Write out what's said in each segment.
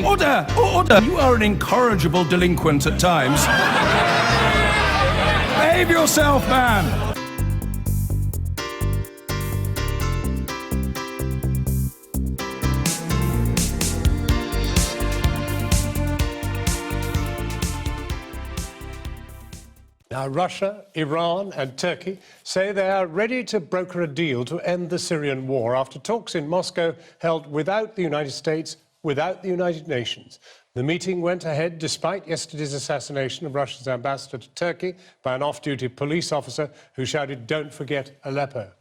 Order! Order! You are an incorrigible delinquent at times. Behave yourself, man! Now, Russia, Iran and Turkey say they are ready to broker a deal to end the Syrian war after talks in Moscow held without the United States, without the United Nations. The meeting went ahead despite yesterday's assassination of Russia's ambassador to Turkey by an off-duty police officer who shouted, "Don't forget Aleppo."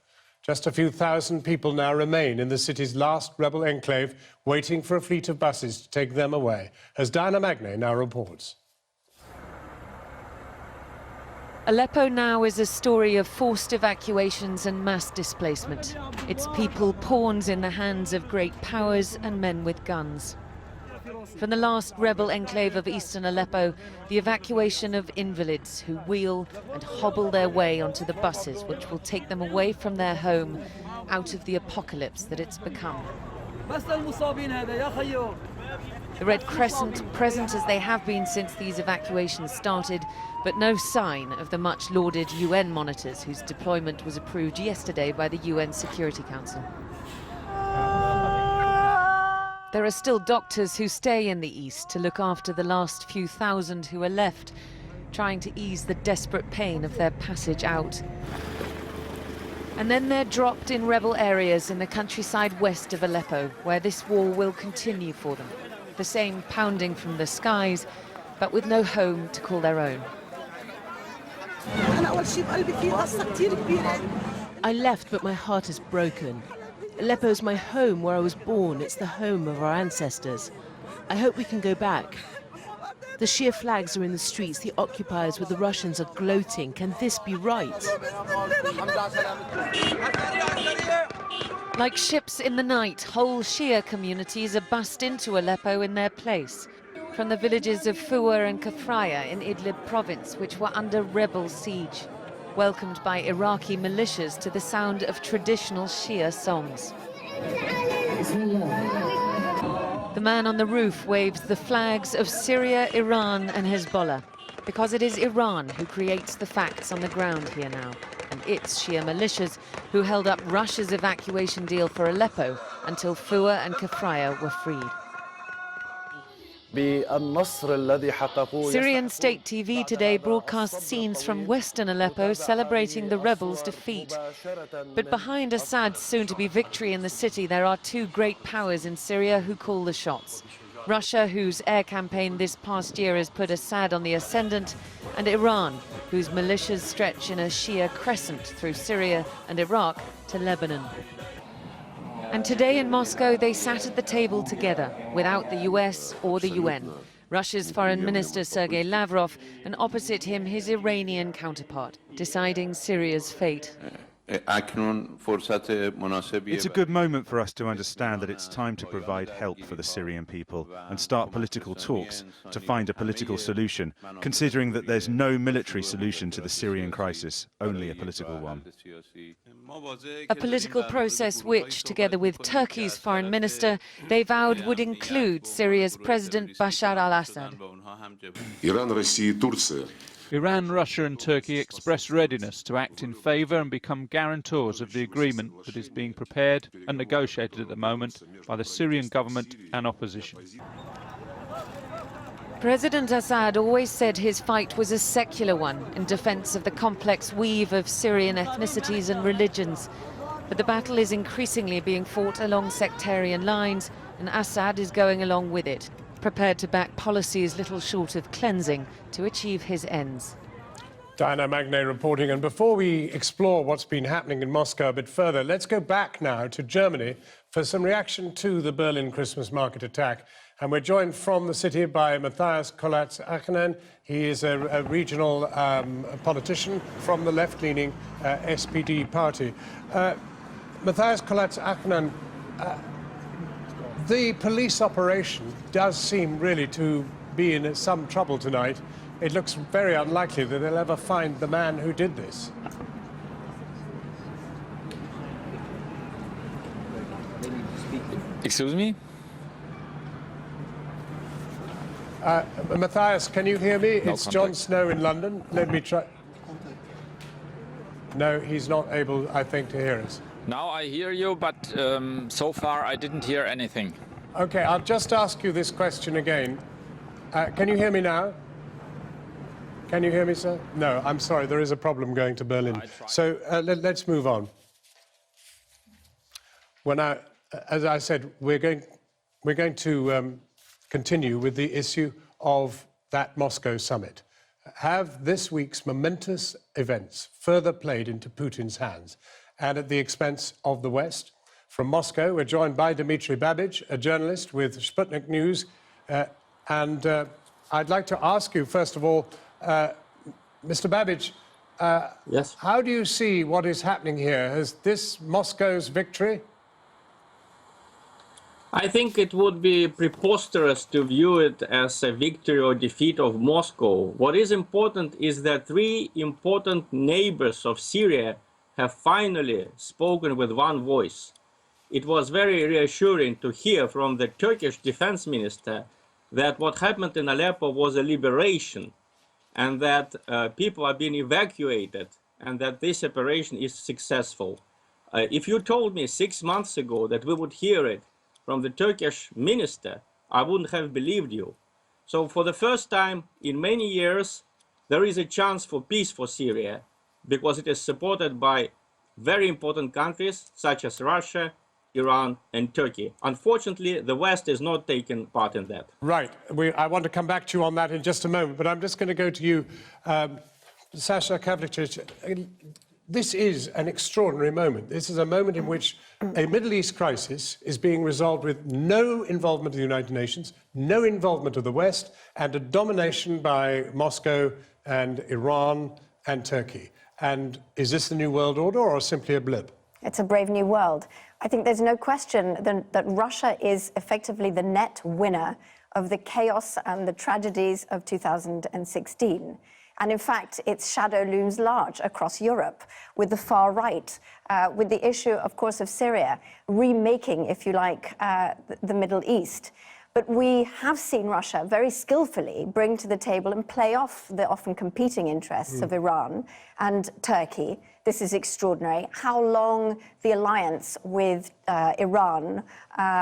Just a few thousand people now remain in the city's last rebel enclave, waiting for a fleet of buses to take them away, as Diana Magne now reports. Aleppo now is a story of forced evacuations and mass displacement. Its people pawns in the hands of great powers and men with guns. From the last rebel enclave of eastern Aleppo, the evacuation of invalids who wheel and hobble their way onto the buses which will take them away from their home, out of the apocalypse that it's become. The Red Crescent present as they have been since these evacuations started, but no sign of the much lauded UN monitors whose deployment was approved yesterday by the UN Security Council. There are still doctors who stay in the east to look after the last few thousand who are left, trying to ease the desperate pain of their passage out. And then they're dropped in rebel areas in the countryside west of Aleppo, where this war will continue for them. The same pounding from the skies, but with no home to call their own. I left, but my heart is broken. Aleppo's my home, where I was born. It's the home of our ancestors. I hope we can go back. The Shia flags are in the streets. The occupiers with the Russians are gloating. Can this be right? Like ships in the night, whole Shia communities are bussed into Aleppo in their place. From the villages of Foua and Kafraya in Idlib province, which were under rebel siege, welcomed by Iraqi militias to the sound of traditional Shia songs. The man on the roof waves the flags of Syria, Iran and Hezbollah, because it is Iran who creates the facts on the ground here now, and its Shia militias who held up Russia's evacuation deal for Aleppo until Foua and Kafraya were freed. Syrian state TV today broadcast scenes from western Aleppo celebrating the rebels' defeat. But behind Assad's soon-to-be victory in the city, there are two great powers in Syria who call the shots. Russia, whose air campaign this past year has put Assad on the ascendant, and Iran, whose militias stretch in a Shia crescent through Syria and Iraq to Lebanon. And today in Moscow, they sat at the table together, without the US or the UN. Russia's Foreign Minister Sergei Lavrov, and opposite him his Iranian counterpart, deciding Syria's fate. It's a good moment for us to understand that it's time to provide help for the Syrian people and start political talks to find a political solution, considering that there's no military solution to the Syrian crisis, only a political one. A political process which, together with Turkey's foreign minister, they vowed would include Syria's President Bashar al-Assad. Iran, Russia and Turkey express readiness to act in favour and become guarantors of the agreement that is being prepared and negotiated at the moment by the Syrian government and opposition. President Assad always said his fight was a secular one in defence of the complex weave of Syrian ethnicities and religions. But the battle is increasingly being fought along sectarian lines, and Assad is going along with it, prepared to back policies little short of cleansing to achieve his ends. Diana Magne reporting. And before we explore what's been happening in Moscow a bit further, let's go back now to Germany for some reaction to the Berlin Christmas market attack. And we're joined from the city by Matthias Kollatz-Achenen. He is a regional politician from the left-leaning SPD party. Matthias Kollatz-Achenen, the police operation does seem really to be in some trouble tonight. It looks very unlikely that they'll ever find the man who did this. Excuse me? Matthias, can you hear me? It's Jon Snow in London. Let me try. No, he's not able, I think, to hear us. Now I hear you, but so far I didn't hear anything. Okay, I'll just ask you this question again. Can you hear me now? Can you hear me, sir? No, I'm sorry, there is a problem going to Berlin. So let's move on. Well, now, as I said, we're going to continue with the issue of that Moscow summit. Have this week's momentous events further played into Putin's hands and at the expense of the West? From Moscow, we're joined by Dmitry Babbage, a journalist with Sputnik News. And I'd like to ask you, first of all, Mr. Babbage, yes. How do you see what is happening here? Is this Moscow's victory? I think it would be preposterous to view it as a victory or defeat of Moscow. What is important is that three important neighbors of Syria have finally spoken with one voice. It was very reassuring to hear from the Turkish defense minister that what happened in Aleppo was a liberation and that people are being evacuated and that this operation is successful. If you told me 6 months ago that we would hear it from the Turkish minister, I wouldn't have believed you. So for the first time in many years, there is a chance for peace for Syria because it is supported by very important countries such as Russia, Iran and Turkey. Unfortunately, the West is not taking part in that. Right. I want to come back to you on that in just a moment, but I'm just going to go to you, Sasha Kavlicich. This is an extraordinary moment. This is a moment in which a Middle East crisis is being resolved with no involvement of the United Nations, no involvement of the West, and a domination by Moscow and Iran and Turkey. And is this the new world order or simply a blip? It's a brave new world. I think there's no question that Russia is effectively the net winner of the chaos and the tragedies of 2016. And in fact, its shadow looms large across Europe with the far right, with the issue, of course, of Syria, remaking, if you like, the Middle East. But we have seen Russia very skillfully bring to the table and play off the often competing interests of Iran and Turkey. This is extraordinary. How long the alliance with Iran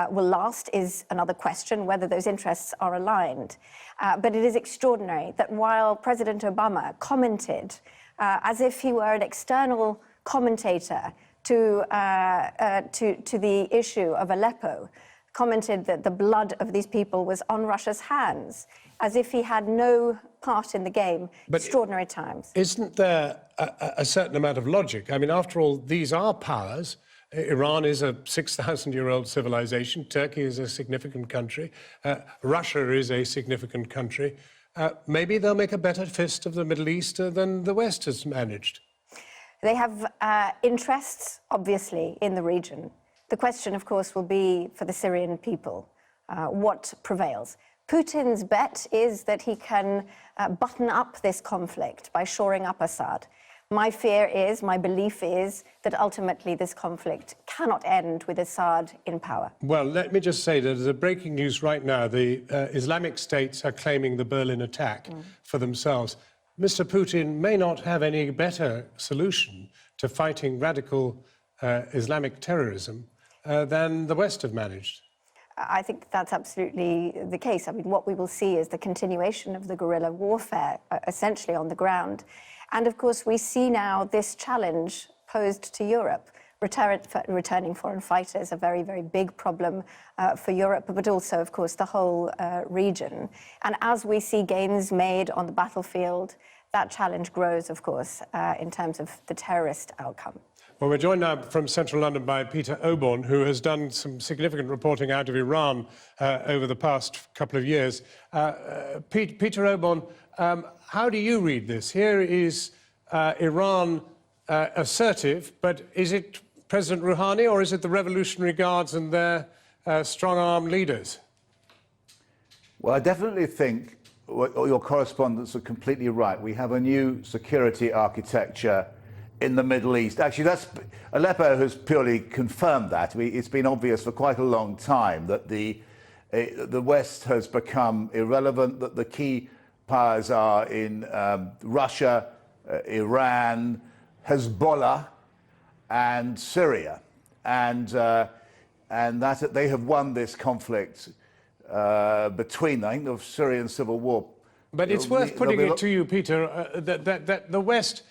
will last is another question, whether those interests are aligned. But it is extraordinary that while President Obama commented as if he were an external commentator to the issue of Aleppo, commented that the blood of these people was on Russia's hands, as if he had no part in the game. But extraordinary times. Isn't there a certain amount of logic? I mean, after all, these are powers. Iran is a 6,000-year-old civilization. Turkey is a significant country. Russia is a significant country. Maybe they'll make a better fist of the Middle East than the West has managed. They have interests, obviously, in the region. The question, of course, will be for the Syrian people, what prevails. Putin's bet is that he can button up this conflict by shoring up Assad. My fear is, my belief is, that ultimately this conflict cannot end with Assad in power. Well, let me just say that there's breaking news right now. The Islamic states are claiming the Berlin attack for themselves. Mr. Putin may not have any better solution to fighting radical Islamic terrorism than the West have managed. I think that's absolutely the case. I mean, what we will see is the continuation of the guerrilla warfare, essentially on the ground. And of course, we see now this challenge posed to Europe. Returning foreign fighters, a very, very big problem for Europe, but also, of course, the whole region. And as we see gains made on the battlefield, that challenge grows, of course, in terms of the terrorist outcome. Well, we're joined now from central London by Peter Oborne, who has done some significant reporting out of Iran over the past couple of years. Peter Oborne, how do you read this? Here is Iran assertive, but is it President Rouhani or is it the Revolutionary Guards and their strong-armed leaders? Well, I definitely think your correspondents are completely right. We have a new security architecture in the Middle East. Actually, Aleppo has purely confirmed that. It's been obvious for quite a long time that the The West has become irrelevant, that the key powers are in Russia, Iran, Hezbollah, and Syria. And that they have won this conflict between, I think, the Syrian civil war. But it's worth putting it to you, Peter, that the West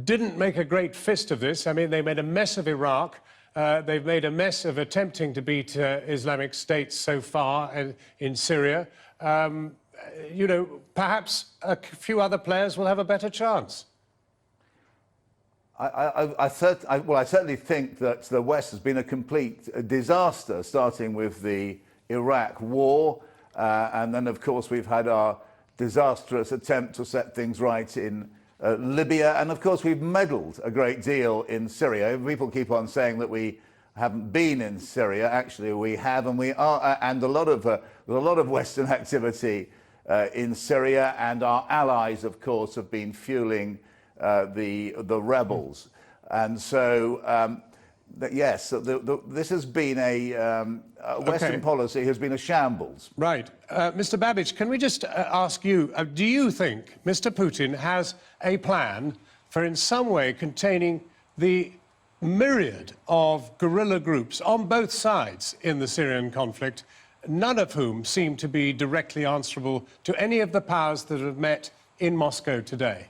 didn't make a great fist of this. I mean, they made a mess of Iraq. They've made a mess of attempting to beat Islamic State so far in Syria. You know, perhaps a few other players will have a better chance. I certainly think that the West has been a complete disaster, starting with the Iraq war, and then, of course, we've had our disastrous attempt to set things right in Libya, and of course we've meddled a great deal in Syria. People keep on saying that we haven't been in Syria. Actually, we have, and we are, and there's a lot of Western activity in Syria, and our allies, of course, have been fueling the rebels, and so. Yes, this has been Western policy has been a shambles. Right. Mr. Babbage, can we just ask you, do you think Mr. Putin has a plan for in some way containing the myriad of guerrilla groups on both sides in the Syrian conflict, none of whom seem to be directly answerable to any of the powers that have met in Moscow today?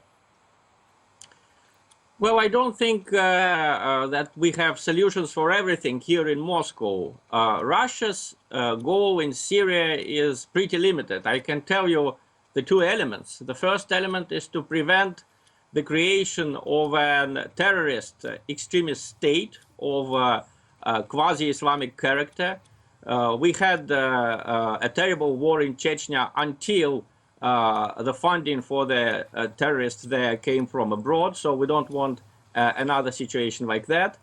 Well, I don't think that we have solutions for everything here in Moscow. Russia's goal in Syria is pretty limited. I can tell you the two elements. The first element is to prevent the creation of a terrorist extremist state of quasi-Islamic character. We had a terrible war in Chechnya until the funding for the terrorists there came from abroad, so we don't want another situation like that.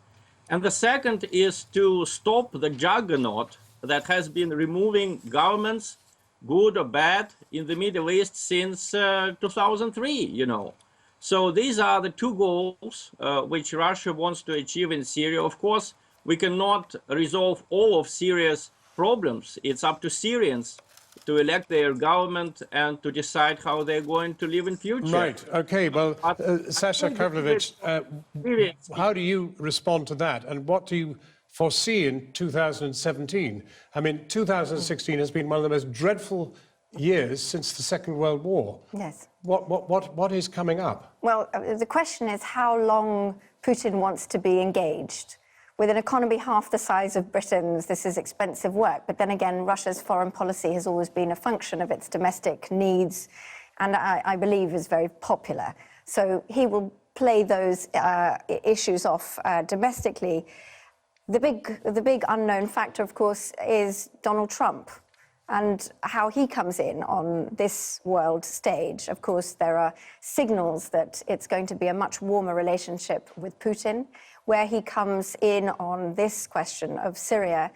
And the second is to stop the juggernaut that has been removing governments, good or bad, in the Middle East since 2003, you know. So these are the two goals which Russia wants to achieve in Syria. Of course, we cannot resolve all of Syria's problems. It's up to Syrians to elect their government and to decide how they're going to live in future. Right. Okay. Well, Sasha Kavlovich, how do you respond to that? And what do you foresee in 2017? I mean, 2016 has been one of the most dreadful years since the Second World War. Yes. What is coming up? Well, the question is how long Putin wants to be engaged. With an economy half the size of Britain's, this is expensive work. But then again, Russia's foreign policy has always been a function of its domestic needs, and I believe is very popular. So he will play those issues off domestically. The big unknown factor, of course, is Donald Trump and how he comes in on this world stage. Of course, there are signals that it's going to be a much warmer relationship with Putin. Where he comes in on this question of Syria,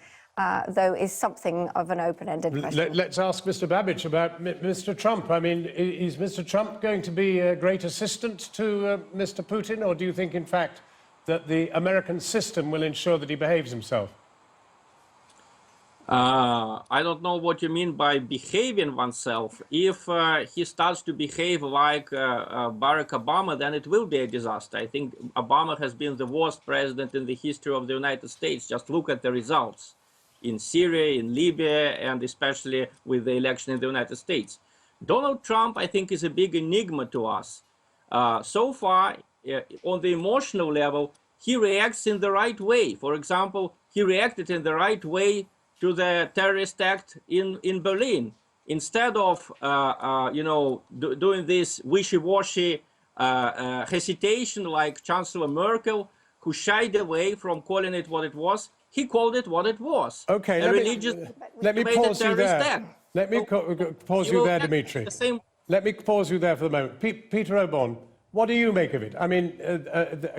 though, is something of an open-ended question. Let's ask Mr. Babbage about Mr. Trump. I mean, is Mr. Trump going to be a great assistant to Mr. Putin, or do you think, in fact, that the American system will ensure that he behaves himself? I don't know what you mean by behaving oneself. If he starts to behave like Barack Obama, then it will be a disaster. I think Obama has been the worst president in the history of the United States. Just look at the results in Syria, in Libya, and especially with the election in the United States. Donald Trump, I think, is a big enigma to us. So far, on the emotional level, he reacts in the right way. For example, he reacted in the right way to the terrorist act in Berlin. Instead of, doing this wishy-washy hesitation like Chancellor Merkel, who shied away from calling it what it was, he called it what it was. Okay, let me pause you there. Let me pause you there, Dimitri. Let me pause you there for the moment. Peter Obon, what do you make of it? I mean,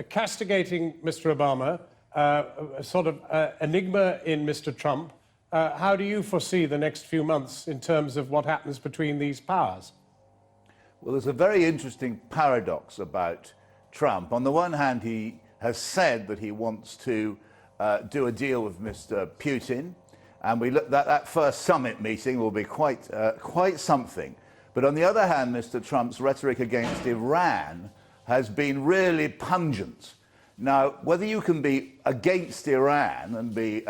castigating Mr. Obama, a sort of enigma in Mr. Trump. How do you foresee the next few months in terms of what happens between these powers? Well, there's a very interesting paradox about Trump. On the one hand, he has said that he wants to do a deal with Mr. Putin, And that first summit meeting will be quite something. But on the other hand, Mr. Trump's rhetoric against Iran has been really pungent. Now, whether you can be against Iran and be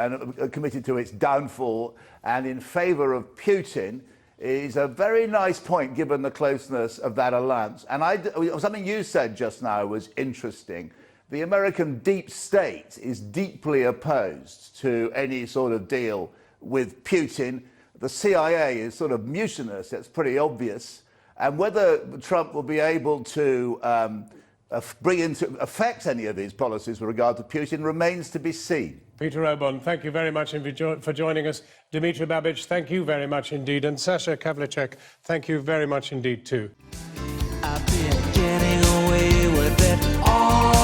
committed to its downfall and in favor of Putin is a very nice point, given the closeness of that alliance. And something you said just now was interesting. The American deep state is deeply opposed to any sort of deal with Putin. The CIA is sort of mutinous, it's pretty obvious. And whether Trump will be able to bring into effect any of these policies with regard to Putin remains to be seen. Peter Obon, thank you very much for joining us. Dmitry Babich, thank you very much indeed. And Sasha Kavlicek, thank you very much indeed too. I've been getting away with it all.